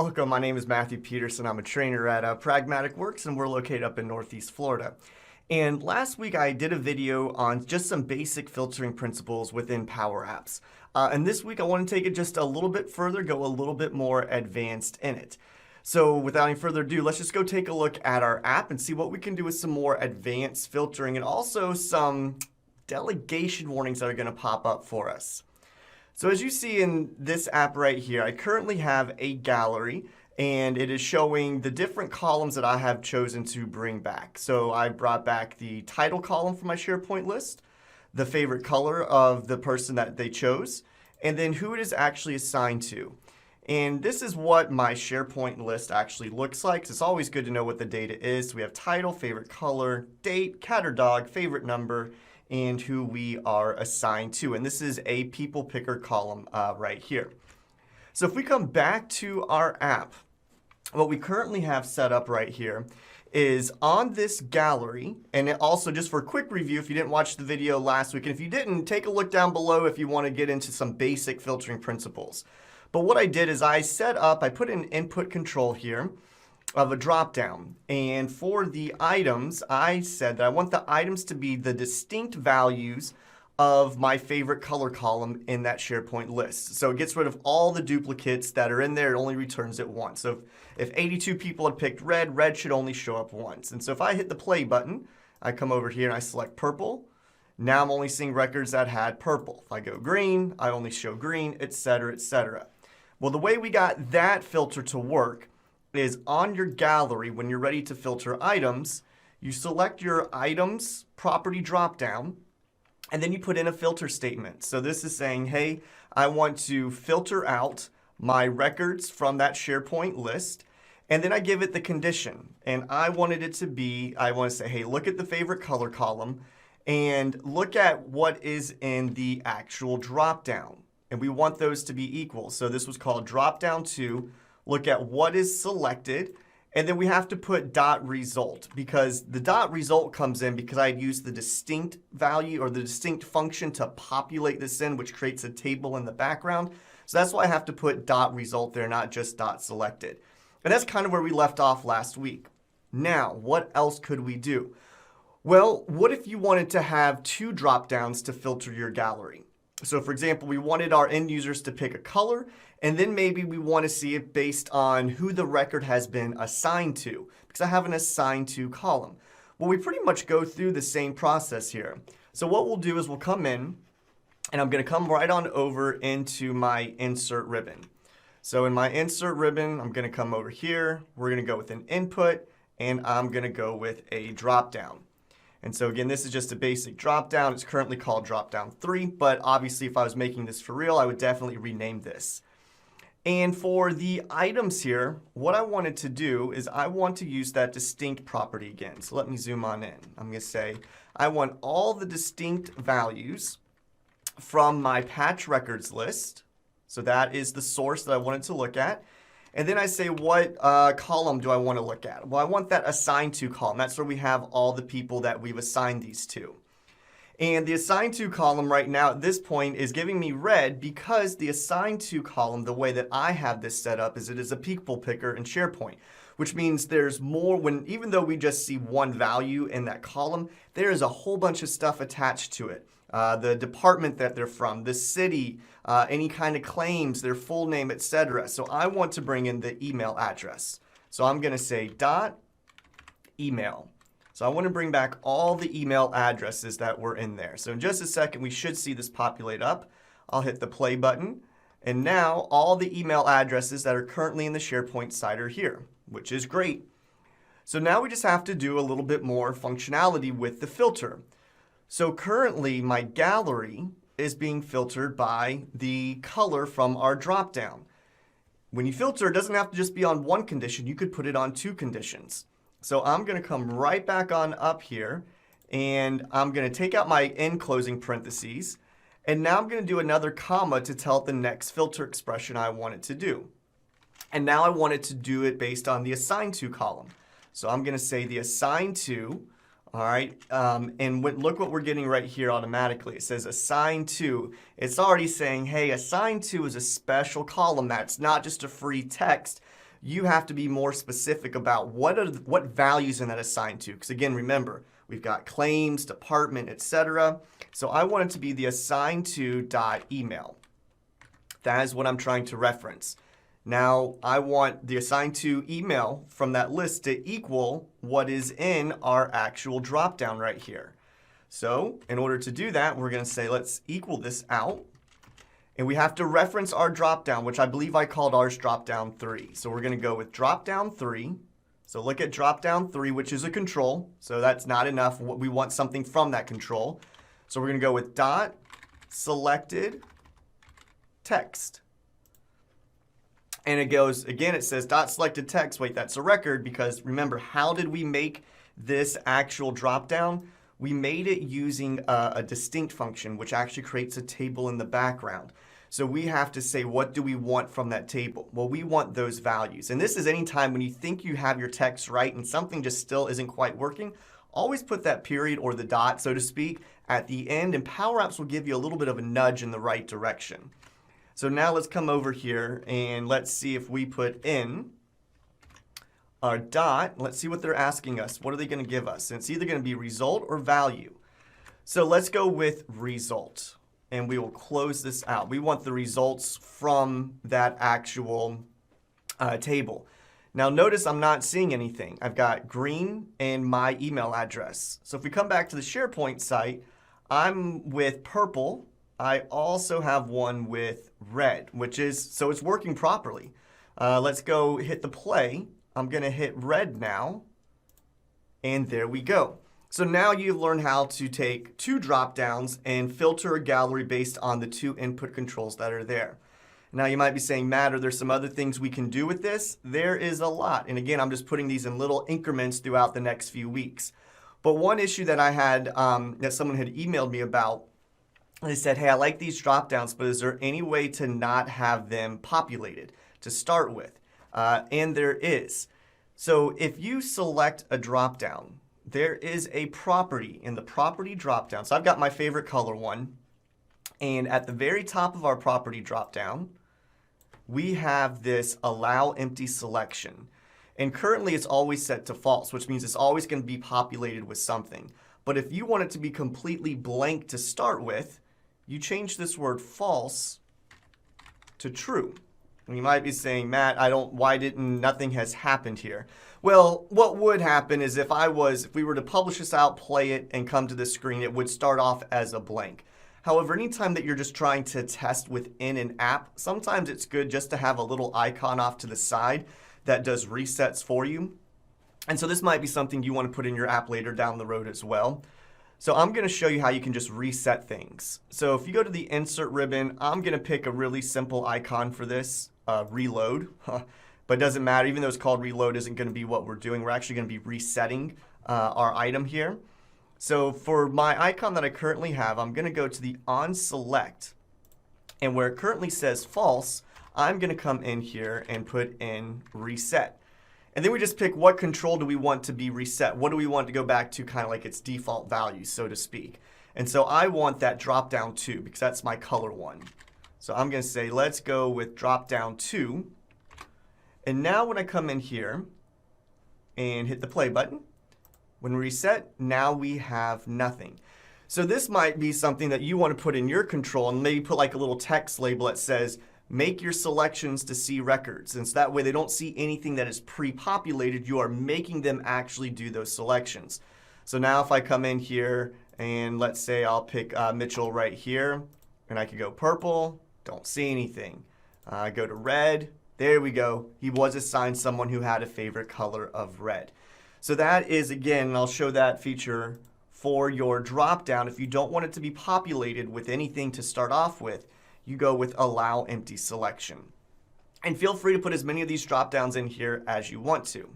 Welcome, my name is Matthew Peterson. I'm a trainer at Pragmatic Works and we're located up in Northeast Florida. And last week I did a video on just some basic filtering principles within Power Apps. And this week I want to take it just a little bit further, go a little bit more advanced in it. So without any further ado, let's just go take a look at our app and see what we can do with some more advanced filtering and also some delegation warnings that are going to pop up for us. So as you see in this app right here, I currently have a gallery and it is showing the different columns that I have chosen to bring back. So I brought back the title column for my SharePoint list, the favorite color of the person that they chose, and then who it is actually assigned to. And this is what my SharePoint list actually looks like. So it's always good to know what the data is. So we have title, favorite color, date, cat or dog, favorite number, and who we are assigned to. And this is a people picker column right here. So if we come back to our app, what we currently have set up right here is on this gallery, and it also just for a quick review, if you didn't watch the video last week, and if you didn't, take a look down below if you want to get into some basic filtering principles. But what I did is I put an input control here of a drop down, and for the items I said that I want the items to be the distinct values of my favorite color column in that SharePoint list. So it gets rid of all the duplicates that are in there. It only returns it once. So if 82 people had picked red, red should only show up once. And so if I hit the play button, I come over here and I select purple. Now I'm only seeing records that had purple. If I go green, I only show green, etc., etc. Well, the way we got that filter to work is on your gallery, when you're ready to filter items, you select your items property dropdown, and then you put in a filter statement. So this is saying, hey, I want to filter out my records from that SharePoint list, and then I give it the condition. And I wanted it to be, I want to say, hey, look at the favorite color column and look at what is in the actual dropdown. And we want those to be equal. So this was called dropdown to look at what is selected, and then we have to put dot result, because the dot result comes in because I used the distinct value or the distinct function to populate this in, which creates a table in the background. So that's why I have to put dot result there, not just dot selected. And that's kind of where we left off last week. Now, what else could we do? Well, what if you wanted to have two drop downs to filter your gallery? So for example, we wanted our end users to pick a color, and then maybe we want to see it based on who the record has been assigned to, because I have an assigned to column. Well, we pretty much go through the same process here. So what we'll do is we'll come in, and I'm going to come right on over into my insert ribbon. So in my insert ribbon, I'm going to come over here. We're going to go with an input, and I'm going to go with a drop down. And so again, this is just a basic drop down. It's currently called drop down 3, but obviously if I was making this for real, I would definitely rename this. And for the items here, what I wanted to do is I want to use that distinct property again. So let me zoom on in. I'm going to say I want all the distinct values from my patch records list. So that is the source that I wanted to look at. And then I say, what column do I want to look at? Well, I want that assigned to column. That's where we have all the people that we've assigned these to. And the assigned to column right now at this point is giving me red because the assigned to column, the way that I have this set up, is it is a people picker in SharePoint, which means there's more even though we just see one value in that column, there is a whole bunch of stuff attached to it. The department that they're from, the city, any kind of claims, their full name, etc. So I want to bring in the email address. So I'm going to say dot email. So I want to bring back all the email addresses that were in there. So in just a second, we should see this populate up. I'll hit the play button. And now all the email addresses that are currently in the SharePoint site are here, which is great. So now we just have to do a little bit more functionality with the filter. So currently my gallery is being filtered by the color from our dropdown. When you filter, it doesn't have to just be on one condition. You could put it on two conditions. So I'm going to come right back on up here, and I'm going to take out my end closing parentheses, and now I'm going to do another comma to tell it the next filter expression I want it to do. And now I want it to do it based on the assigned to column. So I'm going to say the assigned to. All right, and look what we're getting right here automatically. It says assigned to. It's already saying, hey, assigned to is a special column. That's not just a free text. you have to be more specific about what values in that assigned to. Because again, remember, we've got claims, department, etc. So I want it to be the assigned to .email. That is what I'm trying to reference. Now, I want the assigned to email from that list to equal what is in our actual dropdown right here. So in order to do that, we're going to say, let's equal this out. And we have to reference our dropdown, which I believe I called ours dropdown 3. So we're going to go with dropdown 3. So look at dropdown 3, which is a control. So that's not enough. We want something from that control. So we're going to go with dot selected text. And it goes, again, it says dot selected text. Wait, that's a record because remember, how did we make this actual dropdown? We made it using a distinct function, which actually creates a table in the background. So we have to say, what do we want from that table? Well, we want those values. And this is any time when you think you have your text right and something just still isn't quite working, always put that period or the dot, so to speak, at the end, and Power Apps will give you a little bit of a nudge in the right direction. So now let's come over here and let's see if we put in our dot. Let's see what they're asking us. What are they going to give us? And it's either going to be result or value. So let's go with result. And we will close this out. We want the results from that actual table. Now notice I'm not seeing anything. I've got green and my email address. So if we come back to the SharePoint site, I'm with purple. I also have one with red, which is, so it's working properly. Let's go hit the play. I'm going to hit red now. And there we go. So now you've learned how to take two drop-downs and filter a gallery based on the two input controls that are there. Now you might be saying, Matt, are there some other things we can do with this? There is a lot. And again, I'm just putting these in little increments throughout the next few weeks. But one issue that I had, that someone had emailed me about, they said, hey, I like these drop-downs, but is there any way to not have them populated to start with? And there is. So if you select a drop-down, there is a property in the property drop-down. So I've got my favorite color one. And at the very top of our property drop-down, we have this allow empty selection. And currently it's always set to false, which means it's always going to be populated with something. But if you want it to be completely blank to start with, you change this word false to true. And you might be saying, Matt, nothing has happened here. Well, what would happen is if we were to publish this out, play it, and come to this screen, it would start off as a blank. However, anytime that you're just trying to test within an app, sometimes it's good just to have a little icon off to the side that does resets for you. And so this might be something you want to put in your app later down the road as well. So I'm going to show you how you can just reset things. So if you go to the insert ribbon, I'm going to pick a really simple icon for this, reload. But it doesn't matter, even though it's called reload isn't going to be what we're doing. We're actually going to be resetting our item here. So for my icon that I currently have, I'm going to go to the on select. And where it currently says false, I'm going to come in here and put in reset. And then we just pick what control do we want to be reset. What do we want to go back to kind of like its default value, so to speak. And so I want that drop down 2 because that's my color one. So I'm going to say let's go with drop down 2. And now when I come in here and hit the play button, when we reset, now we have nothing. So this might be something that you want to put in your control and maybe put like a little text label that says, make your selections to see records. And so that way they don't see anything that is pre-populated. You are making them actually do those selections. So now if I come in here and let's say I'll pick Mitchell right here and I could go purple, don't see anything. Go to red, there we go. He was assigned someone who had a favorite color of red. So that is, again, I'll show that feature for your drop-down. If you don't want it to be populated with anything to start off with, you go with allow empty selection. And feel free to put as many of these drop-downs in here as you want to.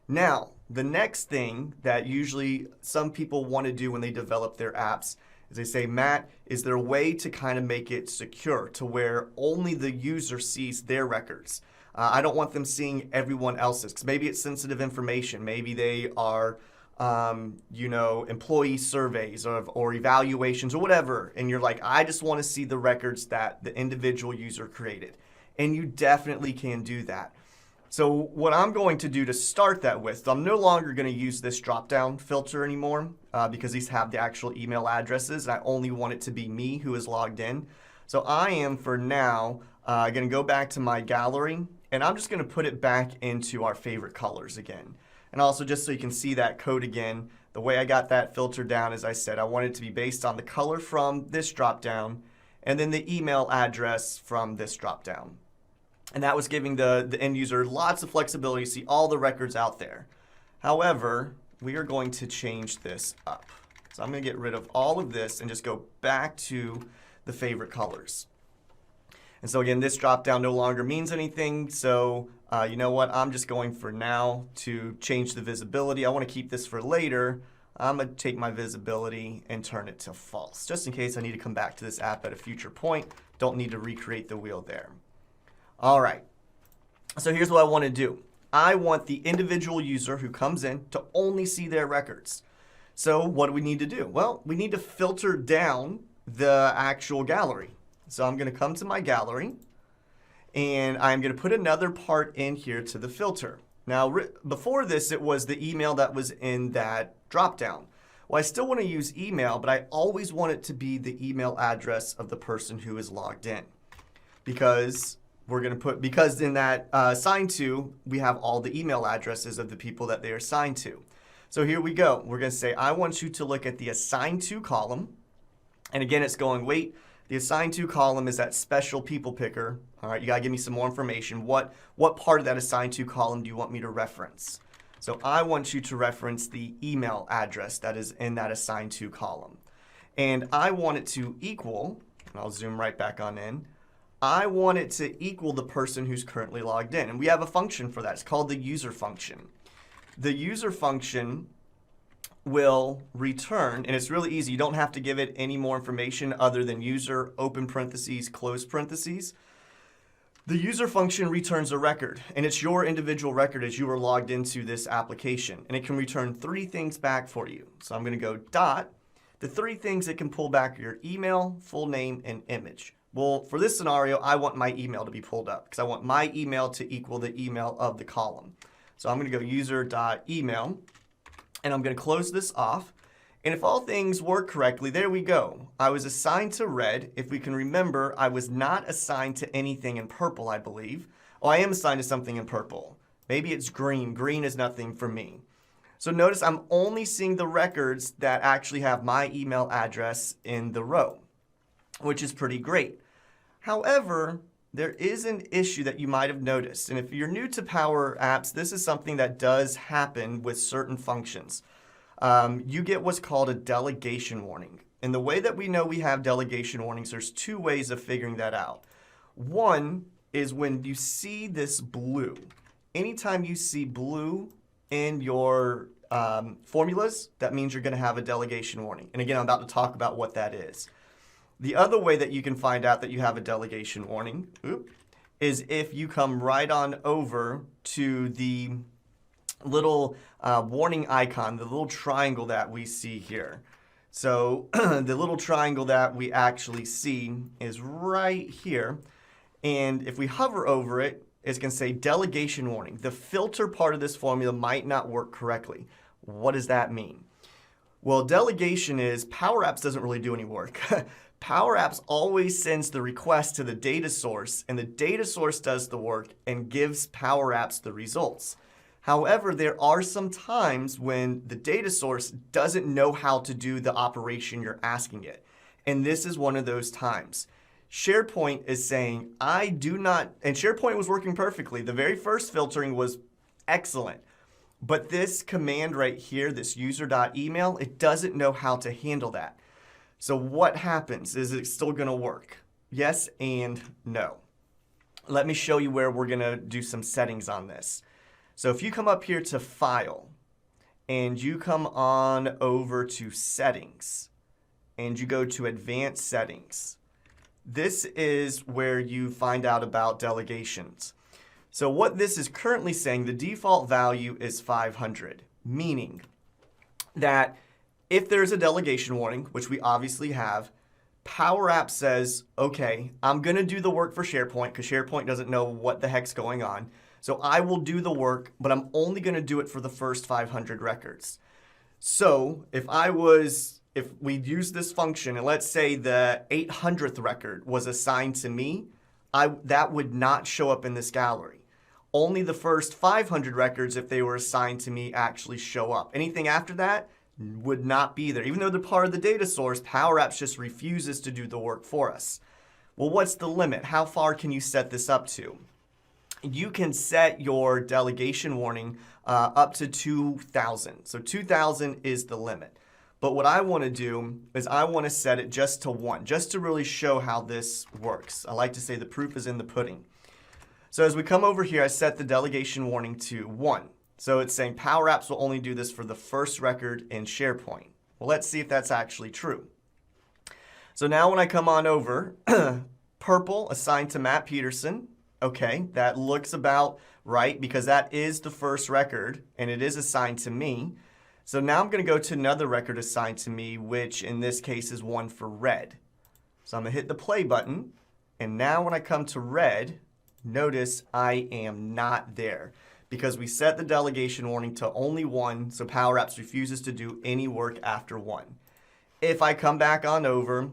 Now, the next thing that usually some people want to do when they develop their apps is they say, Matt, is there a way to kind of make it secure to where only the user sees their records? I don't want them seeing everyone else's, because maybe it's sensitive information. Maybe they are, employee surveys or evaluations or whatever. And you're like, I just want to see the records that the individual user created. And you definitely can do that. So what I'm going to do to start that with, so I'm no longer going to use this drop-down filter anymore because these have the actual email addresses, and I only want it to be me who is logged in. So I am, for now, going to go back to my gallery, and I'm just going to put it back into our favorite colors again. And also, just so you can see that code again, the way I got that filter down, as I said, I want it to be based on the color from this drop-down, and then the email address from this drop-down. And that was giving the end user lots of flexibility to see all the records out there. However, we are going to change this up. So I'm going to get rid of all of this and just go back to the favorite colors. And so again, this drop down no longer means anything. So you know what? I'm just going for now to change the visibility. I want to keep this for later. I'm going to take my visibility and turn it to false, just in case I need to come back to this app at a future point. Don't need to recreate the wheel there. All right, so here's what I want to do. I want the individual user who comes in to only see their records. So what do we need to do? Well, we need to filter down the actual gallery. So I'm going to come to my gallery, and I'm going to put another part in here to the filter. Now, before this, it was the email that was in that dropdown. Well, I still want to use email, but I always want it to be the email address of the person who is logged in, because because in that assigned to, we have all the email addresses of the people that they are assigned to. So here we go. We're going to say, I want you to look at the assigned to column. And again, it's going, wait, the assigned to column is that special people picker. All right, you got to give me some more information. What part of that assigned to column do you want me to reference? So I want you to reference the email address that is in that assigned to column. And I want it to equal, and I'll zoom right back on in, I want it to equal the person who's currently logged in. And we have a function for that. It's called the user function. The user function will return, and it's really easy. You don't have to give it any more information other than user, open parentheses, close parentheses. The user function returns a record, and it's your individual record as you are logged into this application. And it can return 3 things back for you. So I'm going to go dot. The 3 things it can pull back are your email, full name, and image. Well, for this scenario, I want my email to be pulled up because I want my email to equal the email of the column. So I'm going to go user.email, and I'm going to close this off. And if all things work correctly, there we go. I was assigned to red. If we can remember, I was not assigned to anything in purple, I believe. Oh, I am assigned to something in purple. Maybe it's green. Green is nothing for me. So notice I'm only seeing the records that actually have my email address in the row, which is pretty great. However, there is an issue that you might have noticed. And if you're new to Power Apps, this is something that does happen with certain functions. You get what's called a delegation warning. And the way that we know we have delegation warnings, there's 2 ways of figuring that out. One is when you see this blue. Anytime you see blue in your formulas, that means you're going to have a delegation warning. And again, I'm about to talk about what that is. The other way that you can find out that you have a delegation warning is if you come right on over to the little warning icon, the little triangle that we see here. So the little triangle that we actually see is right here. And if we hover over it, it's going to say delegation warning. The filter part of this formula might not work correctly. What does that mean? Well, delegation is Power Apps doesn't really do any work. Power Apps always sends the request to the data source, and the data source does the work and gives Power Apps the results. However, there are some times when the data source doesn't know how to do the operation you're asking it. And this is one of those times. SharePoint is saying, I do not, and SharePoint was working perfectly. The very first filtering was excellent. But this command right here, this user.email, it doesn't know how to handle that. So what happens? Is it still going to work? Yes and no. Let me show you where we're going to do some settings on this. So if you come up here to File, and you come on over to Settings, and you go to Advanced Settings, this is where you find out about delegations. So what this is currently saying, the default value is 500, meaning that if there's a delegation warning, which we obviously have, Power Apps says, okay, I'm going to do the work for SharePoint because SharePoint doesn't know what the heck's going on. So I will do the work, but I'm only going to do it for the first 500 records. So if we use this function, and let's say the 800th record was assigned to me, that would not show up in this gallery. Only the first 500 records, if they were assigned to me, actually show up. Anything after that would not be there. Even though they're part of the data source, Power Apps just refuses to do the work for us. Well, what's the limit? How far can you set this up to? You can set your delegation warning up to 2,000. So 2,000 is the limit. But what I want to do is I want to set it just to 1, just to really show how this works. I like to say the proof is in the pudding. So as we come over here, I set the delegation warning to 1. So it's saying Power Apps will only do this for the first record in SharePoint. Well, let's see if that's actually true. So now when I come on over, purple assigned to Matt Peterson. Okay, that looks about right because that is the first record and it is assigned to me. So now I'm going to go to another record assigned to me, which in this case is one for red. So I'm going to hit the play button. And now when I come to red, notice I am not there because we set the delegation warning to only 1. So Power Apps refuses to do any work after 1. If I come back on over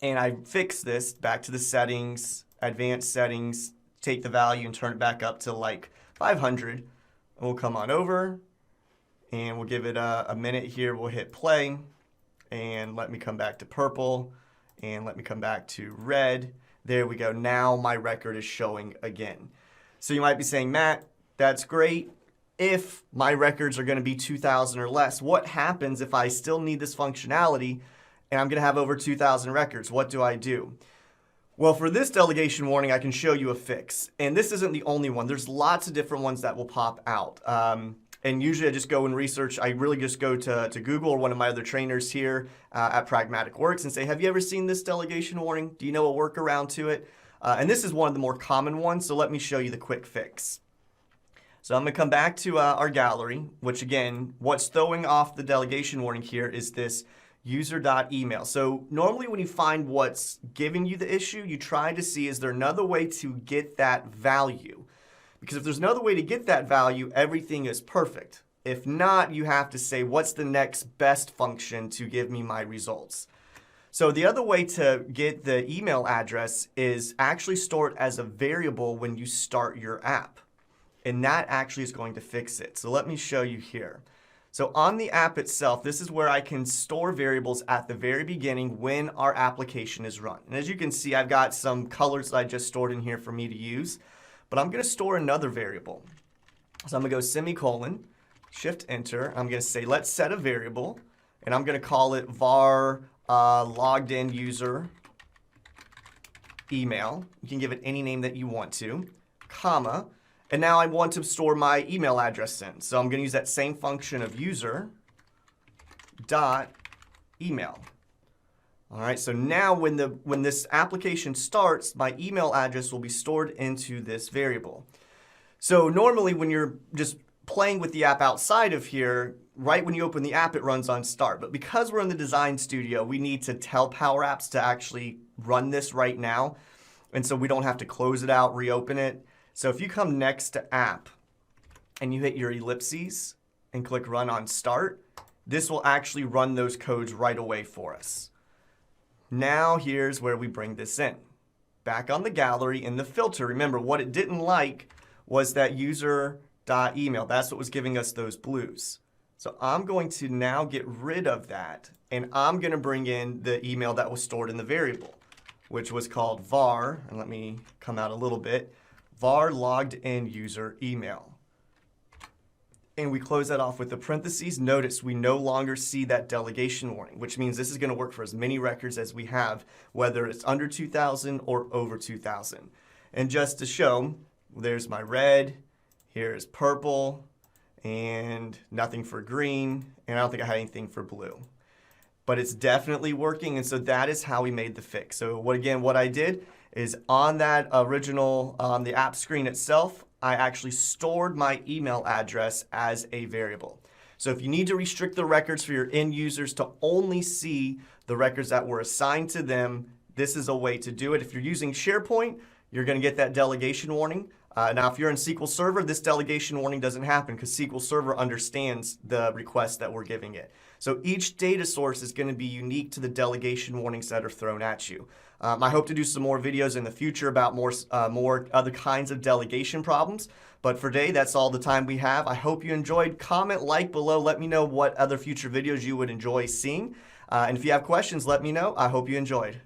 and I fix this back to the settings, advanced settings, take the value and turn it back up to like 500. We'll come on over and we'll give it a minute here. We'll hit play and let me come back to purple and let me come back to red. There we go. Now my record is showing again. So you might be saying, Matt, that's great. If my records are going to be 2,000 or less, what happens if I still need this functionality and I'm going to have over 2,000 records? What do I do? Well, for this delegation warning, I can show you a fix. And this isn't the only one. There's lots of different ones that will pop out. And usually I just go and research. I really just go to Google or one of my other trainers here at Pragmatic Works and say, have you ever seen this delegation warning? Do you know a workaround to it? And this is one of the more common ones, so let me show you the quick fix. So I'm going to come back to our gallery, which again, what's throwing off the delegation warning here is this user.email. So normally when you find what's giving you the issue, you try to see, is there another way to get that value? Because if there's another way to get that value, everything is perfect. If not, you have to say, what's the next best function to give me my results? So the other way to get the email address is actually store it as a variable when you start your app. And that actually is going to fix it. So let me show you here. So on the app itself, this is where I can store variables at the very beginning when our application is run. And as you can see, I've got some colors that I just stored in here for me to use. But I'm going to store another variable. So I'm going to go semicolon, shift enter. I'm going to say, let's set a variable. And I'm going to call it var logged in user email. You can give it any name that you want to, comma. And now I want to store my email address in. So I'm going to use that same function of user dot email. All right, so now when this application starts, my email address will be stored into this variable. So normally when you're just playing with the app outside of here, right when you open the app, it runs on start. But because we're in the design studio, we need to tell Power Apps to actually run this right now. And so we don't have to close it out, reopen it. So if you come next to app and you hit your ellipses and click run on start, this will actually run those codes right away for us. Now here's where we bring this in. Back on the gallery in the filter, remember what it didn't like was that user.email. That's what was giving us those blues. So I'm going to now get rid of that and I'm going to bring in the email that was stored in the variable, which was called var, and let me come out a little bit, var logged in user email. And we close that off with the parentheses. Notice we no longer see that delegation warning, which means this is going to work for as many records as we have, whether it's under 2,000 or over 2,000. And just to show, there's my red, here's purple, and nothing for green, and I don't think I had anything for blue. But it's definitely working, and so that is how we made the fix. So what I did is on that original, the app screen itself, I actually stored my email address as a variable. So if you need to restrict the records for your end users to only see the records that were assigned to them, this is a way to do it. If you're using SharePoint, you're going to get that delegation warning. Now, if you're in SQL Server, this delegation warning doesn't happen because SQL Server understands the request that we're giving it. So each data source is going to be unique to the delegation warnings that are thrown at you. I hope to do some more videos in the future about more other kinds of delegation problems. But for today, that's all the time we have. I hope you enjoyed. Comment, like below. Let me know what other future videos you would enjoy seeing. And if you have questions, let me know. I hope you enjoyed.